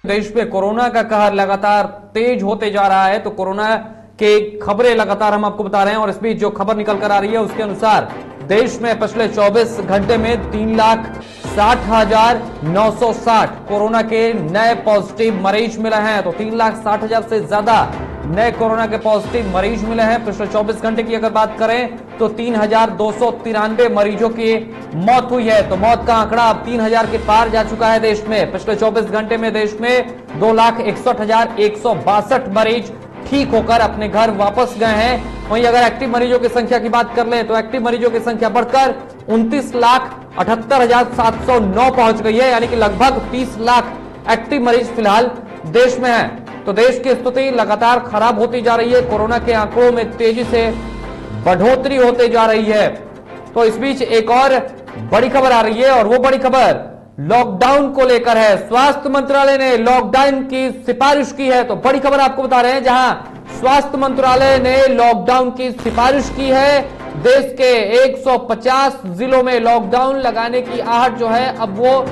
देश में कोरोना का कहर लगातार तेज होते जा रहा है, तो कोरोना के खबरें लगातार हम आपको बता रहे हैं। और इस बीच जो खबर निकल कर आ रही है उसके अनुसार देश में पिछले 24 घंटे में 3,60,960 कोरोना के नए पॉजिटिव मरीज मिले हैं। तो 3,60,000 से ज्यादा नए कोरोना के पॉजिटिव मरीज मिले हैं। पिछले 24 घंटे की अगर बात करें तो 3,293 मरीजों की मौत हुई है। तो मौत का आंकड़ा अब 3,000 के पार जा चुका है देश में। पिछले 24 घंटे में देश में 2,61,162 मरीज ठीक होकर अपने घर वापस गए हैं। वहीं अगर एक्टिव मरीजों की संख्या की बात कर लें तो एक्टिव मरीजों की संख्या बढ़कर 29,78,709 पहुंच गई है, यानी कि लगभग 30 लाख एक्टिव मरीज फिलहाल देश में हैं। तो देश की स्थिति लगातार खराब होती जा रही है, कोरोना के आंकड़ों में तेजी से बढ़ोतरी होते जा रही है। तो इस बीच एक और बड़ी खबर आ रही है और वो बड़ी खबर लॉकडाउन को लेकर है। स्वास्थ्य मंत्रालय ने लॉकडाउन की सिफारिश की है। तो बड़ी खबर आपको बता रहे हैं, जहां स्वास्थ्य मंत्रालय ने लॉकडाउन की सिफारिश की है। देश के 150 जिलों में लॉकडाउन लगाने की आहट जो है अब वो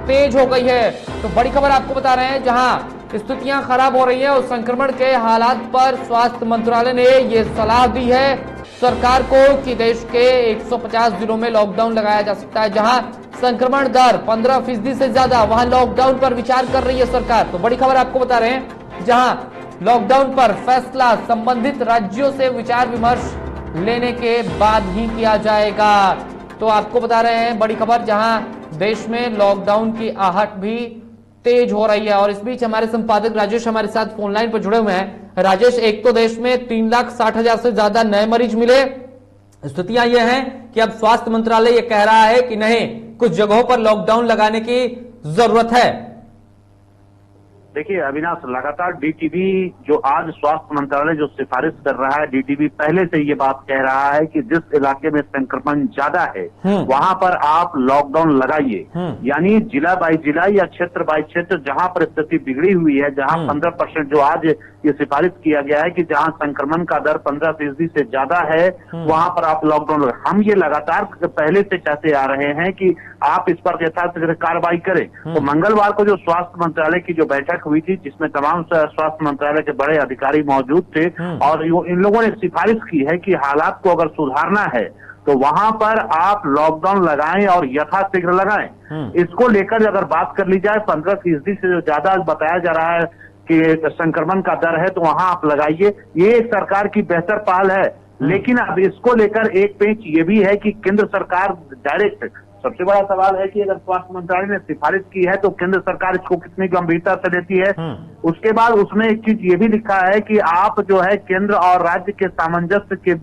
तेज हो गई है। तो बड़ी खबर आपको बता रहे हैं, जहां स्थितियां खराब हो रही है और संक्रमण के हालात पर स्वास्थ्य मंत्रालय ने यह सलाह दी है सरकार को कि देश के 150 जिलों में लॉकडाउन लगाया जा सकता है। जहां संक्रमण दर 15% से ज्यादा, वहां लॉकडाउन पर विचार कर रही है सरकार। तो बड़ी खबर आपको बता रहे हैं, जहां लॉकडाउन पर फैसला संबंधित राज्यों से विचार विमर्श लेने के बाद ही किया जाएगा। तो आपको बता रहे हैं बड़ी खबर, जहां देश में लॉकडाउन की आहट भी तेज हो रही है। और इस बीच हमारे संपादक राजेश हमारे साथ फोन लाइन पर जुड़े हुए हैं। राजेश, एक तो देश में 3,60,000 से ज्यादा नए मरीज मिले, स्थितियां यह हैं कि अब स्वास्थ्य मंत्रालय यह कह रहा है कि नहीं, कुछ जगहों पर लॉकडाउन लगाने की जरूरत है। देखिए अविनाश, लगातार डीटीबी जो आज स्वास्थ्य मंत्रालय जो सिफारिश कर रहा है, डीटीबी पहले से ये बात कह रहा है कि जिस इलाके में संक्रमण ज्यादा है वहां पर आप लॉकडाउन लगाइए। यानी जिला बाई जिला या क्षेत्र बाई क्षेत्र जहां पर स्थिति बिगड़ी हुई है, जहां 15% जो आज ये सिफारिश किया गया है कि जहां संक्रमण का दर 15% से ज्यादा है वहां पर आप लॉकडाउन। हम ये लगातार पहले से चाहते आ रहे हैं कि आप इस पर यथार्थ कार्रवाई करें। तो मंगलवार को जो स्वास्थ्य मंत्रालय की जो बैठक हुई थी, जिसमें तमाम स्वास्थ्य मंत्रालय के बड़े अधिकारी मौजूद थे और इन लोगों ने सिफारिश की है कि हालात को अगर सुधारना है तो वहां पर आप लॉकडाउन लगाएं और यथाशीघ्र लगाएं। इसको लेकर अगर बात कर ली जाए, 15% से जो ज्यादा बताया जा रहा है कि संक्रमण का दर है, तो वहां आप लगाइए। ये सरकार की बेहतर पहल है। लेकिन अब इसको लेकर एक पेंच ये भी है कि केंद्र सरकार डायरेक्ट, सबसे बड़ा सवाल है कि अगर स्वास्थ्य मंत्रालय ने सिफारिश की है तो केंद्र सरकार इसको कितनी गंभीरता से लेती है। उसके बाद उसमें एक चीज ये भी लिखा है कि आप जो है केंद्र और राज्य के सामंजस्य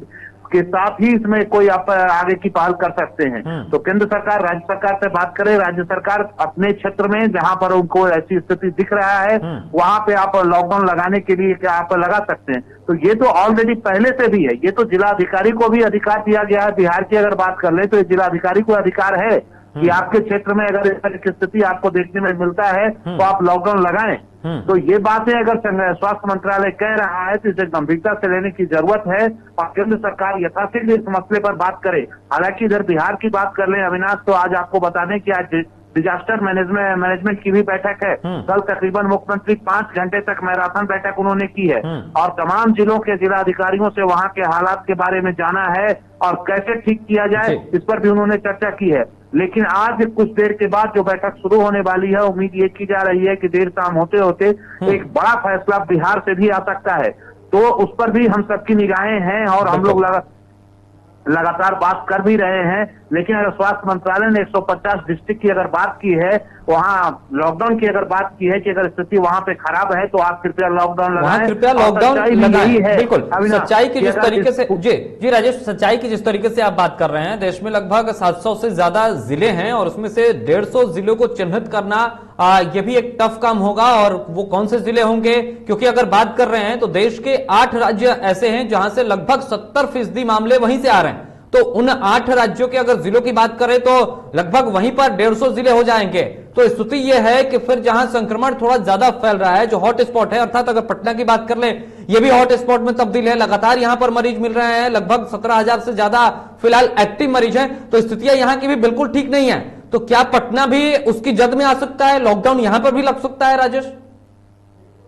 के साथ ही इसमें कोई आप आगे की पहल कर सकते हैं। तो केंद्र सरकार राज्य सरकार से बात करे, राज्य सरकार अपने क्षेत्र में जहां पर उनको ऐसी स्थिति दिख रहा है वहां पे आप लॉकडाउन लगाने के लिए क्या आप लगा सकते हैं। तो ये तो ऑलरेडी पहले से भी है, ये तो जिलाधिकारी को भी अधिकार दिया गया है। बिहार की अगर बात कर ले तो जिलाधिकारी को अधिकार है कि आपके क्षेत्र में अगर इस तरह की स्थिति आपको देखने में मिलता है तो आप लॉकडाउन लगाएं। तो ये बातें अगर स्वास्थ्य मंत्रालय कह रहा है तो इसे गंभीरता से लेने की जरूरत है और केंद्र सरकार यथाशीघ्र इस मसले पर बात करे। हालांकि इधर बिहार की बात कर लें अविनाश, तो आज आपको बता दें कि आज डिजास्टर मैनेजमेंट की भी बैठक है। कल तकरीबन मुख्यमंत्री 5 घंटे तक मैराथन बैठक उन्होंने की है और तमाम जिलों के जिलाधिकारियों से वहां के हालात के बारे में जाना है और कैसे ठीक किया जाए इस पर भी उन्होंने चर्चा की है। लेकिन आज कुछ देर के बाद जो बैठक शुरू होने वाली है, उम्मीद ये की जा रही है कि देर शाम होते होते एक बड़ा फैसला बिहार से भी आ सकता है। तो उस पर भी हम सबकी निगाहें हैं और हम लोग लगातार बात कर भी रहे हैं। लेकिन अगर स्वास्थ्य मंत्रालय ने 150 डिस्ट्रिक्ट की अगर बात की है, वहां लॉकडाउन की अगर बात की है कि अगर स्थिति वहां पे खराब है तो आप कृपया लॉकडाउन लगाएं, कृपया लॉकडाउन लगाएं। बिल्कुल, सच्चाई की जिस तरीके से जी राजेश, सच्चाई की जिस तरीके से आप बात कर रहे हैं, देश में लगभग 700 से ज्यादा जिले हैं और उसमें से 150 जिलों को चिन्हित करना ये भी एक टफ काम होगा। और वो कौन से जिले होंगे, क्योंकि अगर बात कर रहे हैं तो देश के 8 राज्य ऐसे हैं जहां से लगभग 70% मामले वहीं से आ रहे हैं। तो उन 8 राज्यों के अगर जिलों की बात करें तो लगभग वहीं पर 150 जिले हो जाएंगे। तो स्थिति यह है कि फिर जहां संक्रमण थोड़ा ज्यादा फैल रहा है, जो हॉट स्पॉट है, अर्थात अगर पटना की बात कर ले, ये भी हॉट स्पॉट में तब्दील है। लगातार यहां पर मरीज मिल रहे हैं, लगभग 17,000 से ज्यादा फिलहाल एक्टिव मरीज हैं। तो स्थितियां यहां की भी बिल्कुल ठीक नहीं है। तो क्या पटना भी उसकी जद में आ सकता है, लॉकडाउन यहां पर भी लग सकता है राजेश?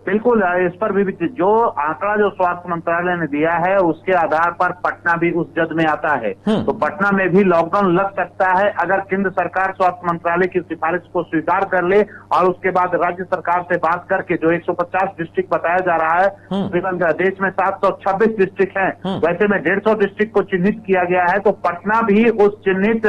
बिल्कुल, इस पर भी जो आंकड़ा जो स्वास्थ्य मंत्रालय ने दिया है उसके आधार पर पटना भी उस जद में आता है। तो पटना में भी लॉकडाउन लग सकता है अगर केंद्र सरकार स्वास्थ्य मंत्रालय की सिफारिश को स्वीकार कर ले और उसके बाद राज्य सरकार से बात करके जो 150 डिस्ट्रिक्ट बताया जा रहा है, तकरीबन देश में 726 डिस्ट्रिक्ट हैं, वैसे में 150 डिस्ट्रिक्ट को चिन्हित किया गया है। तो पटना भी उस चिन्हित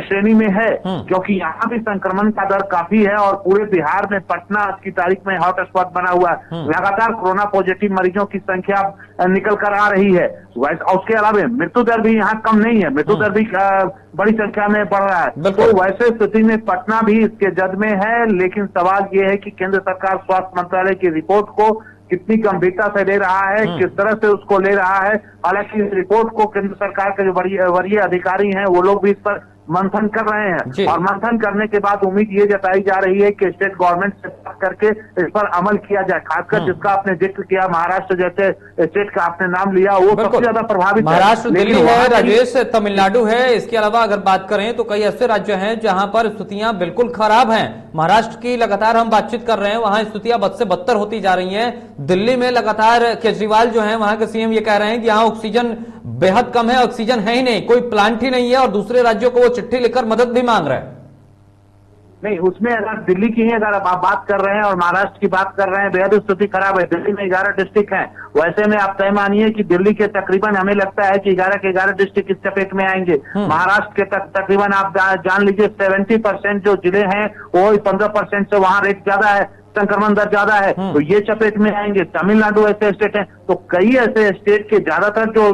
श्रेणी में है, क्योंकि यहाँ भी संक्रमण का दर काफी है और पूरे बिहार में पटना आज की तारीख में हॉटस्पॉट बना हुआ है। लगातार कोरोना पॉजिटिव मरीजों की संख्या निकल कर आ रही है। उसके अलावा मृत्यु दर भी यहाँ कम नहीं है, मृत्यु दर भी बड़ी संख्या में बढ़ रहा है। तो वैसे स्थिति में पटना भी इसके जद में है। लेकिन सवाल ये है कि केंद्र सरकार स्वास्थ्य मंत्रालय की रिपोर्ट को कितनी गंभीरता से ले रहा है, किस तरह से उसको ले रहा है। हालांकि इस रिपोर्ट को केंद्र सरकार के जो वरीय अधिकारी हैं वो लोग भी इस पर मंथन कर रहे हैं और मंथन करने के बाद उम्मीद ये जताई जा रही है कि स्टेट गवर्नमेंट से बात करके इस पर अमल किया जाए। खासकर जिसका आपने जिक्र किया, महाराष्ट्र जैसे स्टेट का आपने नाम लिया, वो सबसे ज्यादा प्रभावित है। महाराष्ट्र, दिल्ली है, राजेश, तमिलनाडु है। इसके अलावा अगर बात करें तो कई ऐसे राज्य हैं जहां पर स्थितियां बिल्कुल खराब हैं। महाराष्ट्र की लगातार हम बातचीत कर रहे हैं, वहां स्थितियां बद से बदतर होती जा रही हैं। दिल्ली में लगातार केजरीवाल जो है वहां के सीएम ये कह रहे हैं कि यहाँ ऑक्सीजन बेहद कम है, ऑक्सीजन है ही नहीं, कोई प्लांट ही नहीं है और दूसरे राज्यों को वो चिट्ठी लिखकर मदद भी मांग रहे हैं। नहीं, उसमें अगर दिल्ली की ही अगर आप बात कर रहे हैं और महाराष्ट्र की बात कर रहे हैं, बेहद स्थिति खराब है। दिल्ली में 11 डिस्ट्रिक्ट हैं, वैसे में आप तय मानिए कि दिल्ली के तकरीबन हमें लगता है कि 11 के 11 डिस्ट्रिक्ट इस चपेट में आएंगे। महाराष्ट्र के तकरीबन आप जान लीजिए 70% जो जिले हैं वो 15% से वहां रेट ज्यादा है, संक्रमण दर ज्यादा है, तो ये चपेट में आएंगे। तमिलनाडु ऐसे स्टेट हैं, तो कई ऐसे स्टेट के ज्यादातर जो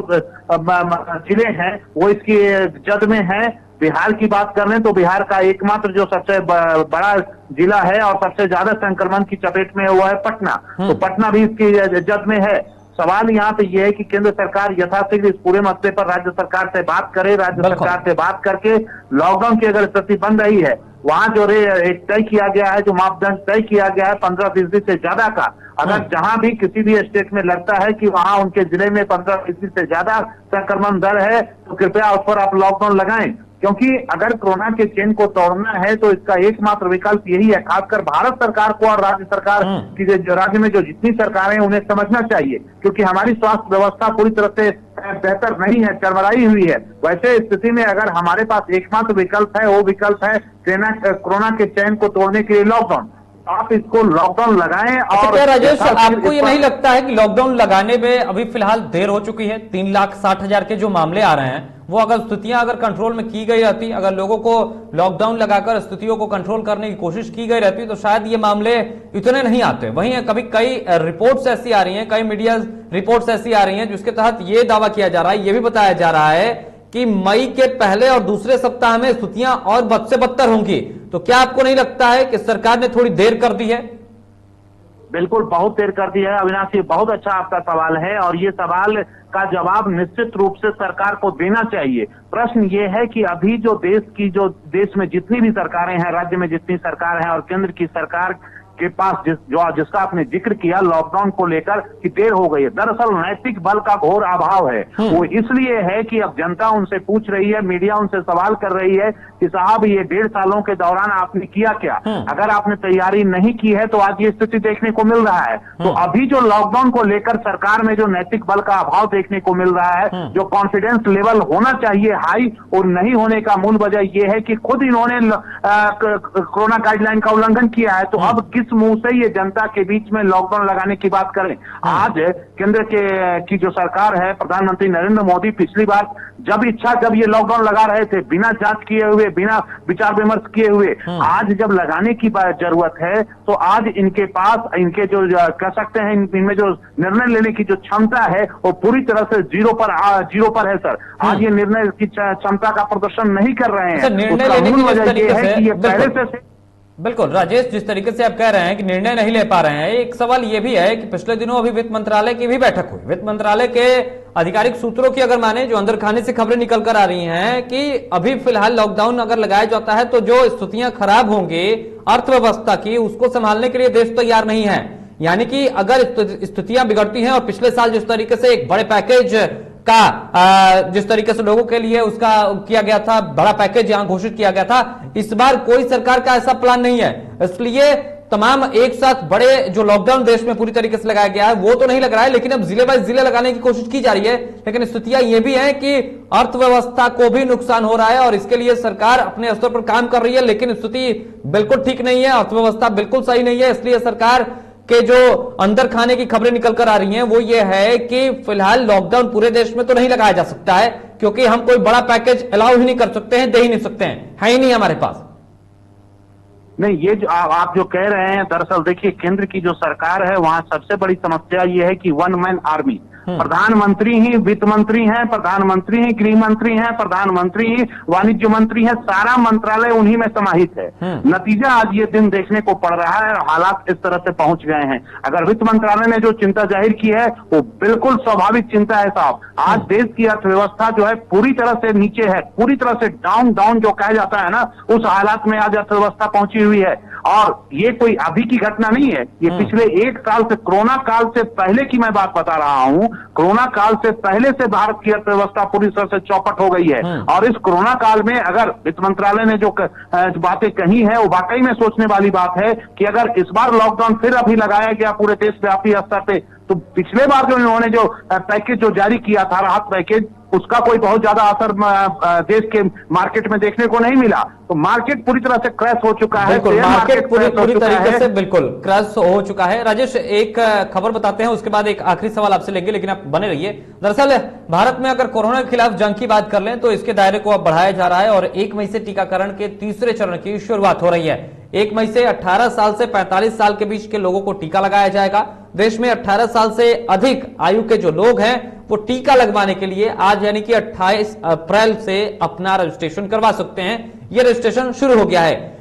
जिले हैं वो इसकी जद में है। बिहार की बात कर रहे हैं तो बिहार का एकमात्र जो सबसे बड़ा जिला है और सबसे ज्यादा संक्रमण की चपेट में है वो है पटना। तो पटना भी इसकी जद में है। सवाल यहाँ पे ये है कि केंद्र सरकार यथाशीघ्र इस पूरे मसले पर राज्य सरकार से बात करे, राज्य सरकार से बात करके लॉकडाउन की अगर स्थिति बन रही है, वहां जो एक तय किया गया है, जो मापदंड तय किया गया है 15% से ज्यादा का, अगर जहां भी किसी भी स्टेट में लगता है कि वहां उनके जिले में 15% से ज्यादा संक्रमण दर है, तो कृपया उस पर आप लॉकडाउन लगाएं। क्योंकि अगर कोरोना के चेन को तोड़ना है तो इसका एकमात्र विकल्प यही है। खासकर भारत सरकार को और राज्य सरकार की राज्य में जो जितनी सरकारें उन्हें समझना चाहिए, क्योंकि हमारी स्वास्थ्य व्यवस्था पूरी तरह से बेहतर नहीं है, चरमराई हुई है। वैसे स्थिति में अगर हमारे पास एकमात्र विकल्प है, वो विकल्प है कोरोना के चेन को तोड़ने के लिए लॉकडाउन। आप इसको लॉकडाउन लगाएं। और क्या राजेश, आपको ये नहीं लगता है कि लॉकडाउन लगाने में अभी फिलहाल देर हो चुकी है? 3,60,000 के जो मामले आ रहे हैं वो अगर स्थितियां अगर कंट्रोल में की गई रहती, अगर लोगों को लॉकडाउन लगाकर स्थितियों को कंट्रोल करने की कोशिश की गई रहती, तो शायद ये मामले इतने नहीं आते। वहीं कभी कई रिपोर्ट्स ऐसी आ रही हैं, कई मीडिया रिपोर्ट्स ऐसी आ रही हैं जिसके तहत ये दावा किया जा रहा है, ये भी बताया जा रहा है कि मई के पहले और दूसरे सप्ताह में स्थितियां और बद से बदतर होंगी। तो क्या आपको नहीं लगता है कि सरकार ने थोड़ी देर कर दी है? बिल्कुल, बहुत देर कर दी है अविनाश। ये बहुत अच्छा आपका सवाल है और ये सवाल का जवाब निश्चित रूप से सरकार को देना चाहिए। प्रश्न ये है कि अभी जो देश में जितनी भी सरकारें हैं, राज्य में जितनी सरकार है और केंद्र की सरकार के पास जिसका आपने जिक्र किया लॉकडाउन को लेकर कि देर हो गई है, दरअसल नैतिक बल का घोर अभाव है। वो इसलिए है कि अब जनता उनसे पूछ रही है, मीडिया उनसे सवाल कर रही है कि साहब ये 1.5 सालों के दौरान आपने किया क्या? अगर आपने तैयारी नहीं की है तो आज ये स्थिति देखने को मिल रहा है। तो अभी जो लॉकडाउन को लेकर सरकार में जो नैतिक बल का अभाव देखने को मिल रहा है, जो कॉन्फिडेंस लेवल होना चाहिए हाई और नहीं होने का मूल वजह ये है कि खुद इन्होंने कोरोना गाइडलाइन का उल्लंघन किया है। तो अब किस मुंह से ये जनता के बीच में लॉकडाउन लगाने की बात करें? आज केंद्र की जो सरकार है, प्रधानमंत्री नरेंद्र मोदी पिछली बार जब ये लॉकडाउन लगा रहे थे बिना जांच किए हुए, बिना विचार विमर्श किए हुए, आज जब लगाने की जरूरत है तो आज इनके पास इनके जो कह सकते हैं इनमें जो निर्णय लेने की जो क्षमता है वो पूरी तरह से जीरो पर है सर। आज ये निर्णय की क्षमता का प्रदर्शन नहीं कर रहे हैं। उसका मूल वजह ये है कि ये पहले से बिल्कुल राजेश, जिस तरीके से आप कह रहे हैं कि निर्णय नहीं ले पा रहे हैं, एक सवाल यह भी है कि पिछले दिनों अभी वित्त मंत्रालय की भी बैठक हुई। वित्त मंत्रालय के आधिकारिक सूत्रों की अगर माने, जो अंदर खाने से खबरें निकल कर आ रही हैं कि अभी फिलहाल लॉकडाउन अगर लगाया जाता है तो जो स्थितियां खराब होंगी अर्थव्यवस्था की, उसको संभालने के लिए देश तैयार नहीं है। यानी कि अगर स्थितियां बिगड़ती हैं और पिछले साल जिस तरीके से एक बड़े पैकेज का जिस तरीके से लोगों के लिए उसका किया गया था, बड़ा पैकेज यहां घोषित किया गया था, इस बार कोई सरकार का ऐसा प्लान नहीं है। इसलिए तमाम एक साथ बड़े जो लॉकडाउन देश में पूरी तरीके से लगाया गया है वो तो नहीं लग रहा है, लेकिन अब जिले बाय जिले लगाने की कोशिश की जा रही है। लेकिन स्थितियां ये भी है कि अर्थव्यवस्था को भी नुकसान हो रहा है और इसके लिए सरकार अपने स्तर पर काम कर रही है, लेकिन स्थिति बिल्कुल ठीक नहीं है, अर्थव्यवस्था बिल्कुल सही नहीं है। इसलिए सरकार के जो अंदर खाने की खबरें निकल कर आ रही हैं वो ये है कि फिलहाल लॉकडाउन पूरे देश में तो नहीं लगाया जा सकता है, क्योंकि हम कोई बड़ा पैकेज अलाउ ही नहीं कर सकते हैं, दे ही नहीं सकते हैं, है ही नहीं हमारे पास। नहीं, ये जो आप जो कह रहे हैं, दरअसल देखिए केंद्र की जो सरकार है वहां सबसे बड़ी समस्या ये है कि वन मैन आर्मी, प्रधानमंत्री ही वित्त मंत्री हैं, प्रधानमंत्री ही गृह मंत्री हैं, प्रधानमंत्री ही वाणिज्य मंत्री हैं, सारा मंत्रालय उन्हीं में समाहित है। नतीजा आज ये दिन देखने को पड़ रहा है और हालात इस तरह से पहुंच गए हैं। अगर वित्त मंत्रालय ने जो चिंता जाहिर की है वो बिल्कुल स्वाभाविक चिंता है साहब। आज देश की अर्थव्यवस्था जो है पूरी तरह से नीचे है, पूरी तरह से डाउन जो कहा जाता है ना, उस हालात में आज अर्थव्यवस्था पहुंची हुई है। और ये कोई अभी की घटना नहीं है, ये पिछले एक साल से, कोरोना काल से पहले की मैं बात बता रहा हूं। कोरोना काल से पहले से भारत की अर्थव्यवस्था पूरी तरह से चौपट हो गई है और इस कोरोना काल में अगर वित्त मंत्रालय ने जो बातें कही है वो वाकई में सोचने वाली बात है कि अगर इस बार लॉकडाउन फिर अभी लगाया गया पूरे देशव्यापी स्तर पे, तो पिछले बार जो इन्होंने जो पैकेज जो जारी किया था, राहत पैकेज, उसका कोई बहुत ज्यादा असर देश के मार्केट में देखने को नहीं मिला। तो मार्केट पूरी तरह से क्रैश हो चुका है, मार्केट पूरी तरीके से बिल्कुल क्रैश हो चुका है। राजेश, एक खबर बताते हैं, उसके बाद एक आखिरी सवाल आपसे लेंगे, लेकिन आप बने रहिए। दरअसल भारत में अगर कोरोना के खिलाफ जंग की बात कर लें तो इसके दायरे को अब बढ़ाया जा रहा है और 1 मई से टीकाकरण के तीसरे चरण की शुरुआत हो रही है। 1 मई से 18 साल से 45 साल के बीच के लोगों को टीका लगाया जाएगा। देश में 18 साल से अधिक आयु के जो लोग हैं वो टीका लगवाने के लिए आज यानी कि 28 अप्रैल से अपना रजिस्ट्रेशन करवा सकते हैं। यह रजिस्ट्रेशन शुरू हो गया है।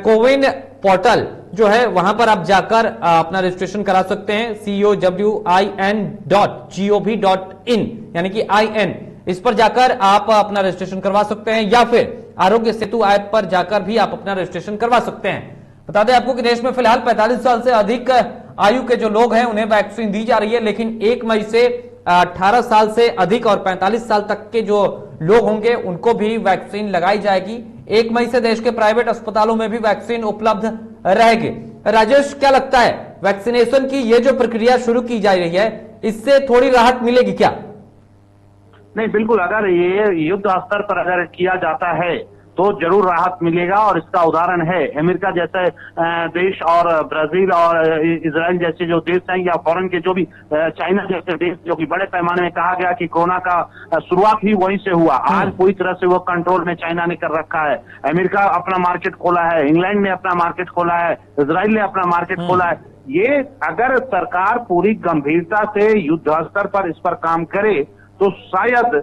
कोविन पोर्टल जो है वहां पर आप जाकर अपना रजिस्ट्रेशन करा सकते हैं। cowin.gov.in यानी कि IN, इस पर जाकर आप अपना रजिस्ट्रेशन करवा सकते हैं या फिर आरोग्य सेतु ऐप पर जाकर भी आप अपना रजिस्ट्रेशन करवा सकते हैं। बता दें आपको कि देश में फिलहाल 45 साल से अधिक आयु के जो लोग हैं उन्हें वैक्सीन दी जा रही है, लेकिन 1 मई से 18 साल से अधिक और 45 साल तक के जो लोग होंगे उनको भी वैक्सीन लगाई जाएगी। 1 मई से देश के प्राइवेट अस्पतालों में भी वैक्सीन उपलब्ध रहेगी। राजेश, क्या लगता है वैक्सीनेशन की ये जो प्रक्रिया शुरू की जा रही है इससे थोड़ी राहत मिलेगी क्या? नहीं, बिल्कुल, अगर ये युद्ध स्तर पर अगर किया जाता है तो जरूर राहत मिलेगा। और इसका उदाहरण है अमेरिका जैसे देश और ब्राजील और इजराइल जैसे जो देश हैं, या फॉरेन के जो भी चाइना जैसे देश, जो कि बड़े पैमाने में कहा गया कि कोरोना का शुरुआत ही वहीं से हुआ, आज पूरी तरह से वो कंट्रोल में चाइना ने कर रखा है। अमेरिका अपना मार्केट खोला है, इंग्लैंड ने अपना मार्केट खोला है, इजराइल ने अपना मार्केट खोला है। ये अगर सरकार पूरी गंभीरता से युद्ध स्तर पर इस पर काम करे तो शायद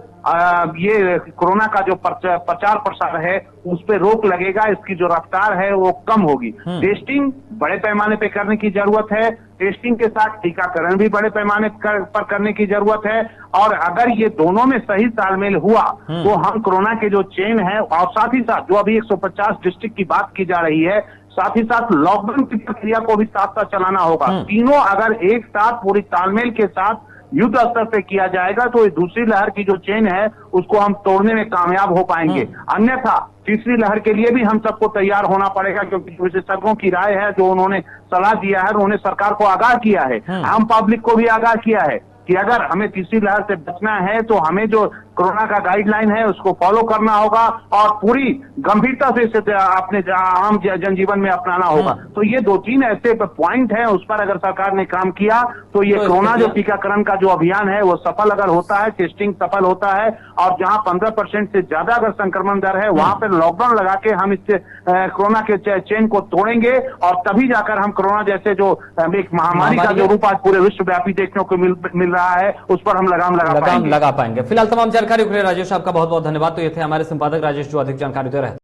ये कोरोना का जो प्रचार प्रसार है उस पर रोक लगेगा, इसकी जो रफ्तार है वो कम होगी। टेस्टिंग बड़े पैमाने पे करने की जरूरत है, टेस्टिंग के साथ टीकाकरण भी बड़े पैमाने पर करने की जरूरत है। और अगर ये दोनों में सही तालमेल हुआ तो हम कोरोना के जो चेन है, और साथ ही साथ जो अभी 150 डिस्ट्रिक्ट की बात की जा रही है, साथ ही साथ लॉकडाउन की प्रक्रिया को भी साथ साथ चलाना होगा। तीनों अगर एक साथ पूरी तालमेल के साथ युद्ध स्तर पे किया जाएगा तो दूसरी लहर की जो चेन है उसको हम तोड़ने में कामयाब हो पाएंगे। अन्यथा तीसरी लहर के लिए भी हम सबको तैयार होना पड़ेगा, क्योंकि विशेषज्ञों की राय है, जो उन्होंने सलाह दिया है, उन्होंने सरकार को आगाह किया है, आम पब्लिक को भी आगाह किया है कि अगर हमें तीसरी लहर से बचना है तो हमें जो कोरोना का गाइडलाइन है उसको फॉलो करना होगा और पूरी गंभीरता से इसे अपने आम जनजीवन में अपनाना होगा। तो ये 2-3 ऐसे पॉइंट हैं, उस पर अगर सरकार ने काम किया तो ये कोरोना जो टीकाकरण का जो अभियान है वो सफल अगर होता है, टेस्टिंग सफल होता है, और जहां 15% से ज्यादा अगर संक्रमण दर है वहां पर लॉकडाउन लगा के हम इससे कोरोना के चेन को तोड़ेंगे और तभी जाकर हम कोरोना जैसे जो एक महामारी का जो रूप आज पूरे विश्वव्यापी देखने को मिल रहा है उस पर हम लगाम लगा पाएंगे। फिलहाल तमाम जानकारी के लिए राजेश आपका बहुत बहुत धन्यवाद। तो ये थे हमारे संपादक राजेश, जो अधिक जानकारी दे रहे हैं।